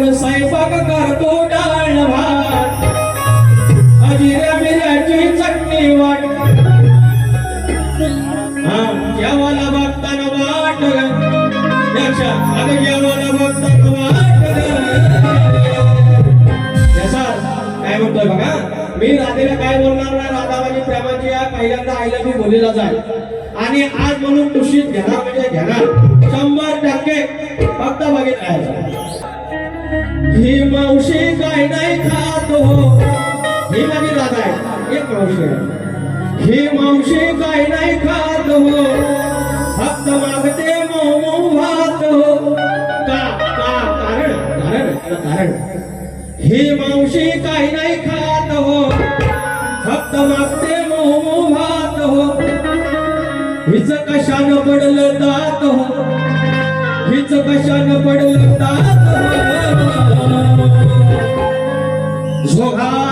मग स्वयंपाक करतो डाळ भात जिऱ्या मिऱ्याची चटणी वाट जेवाला बघताना वाट अगं जेवाला बघताना वाट काय म्हणतोय बघा मी राधेला काय बोलणार नाही राधा माझी प्रेमाची आहे पहिल्यांदा आईला मी बोलीला जाईल आणि आज म्हणून तुशीत घेणार म्हणजे घेणार 100% फक्त बघितलं ही मावशी काय नाही खात हो ही माझी राधा आहे एक मावशी आहे ही मावशी काय नाही खात हो फक्त मागते मऊ भात हो का कारण कारण कारण ही मावशी काही नाही खात हो फक्त मागते मऊ भात हो हिच कशानं पडलं दात हो हिच कशानं पडलं दात हो झोघा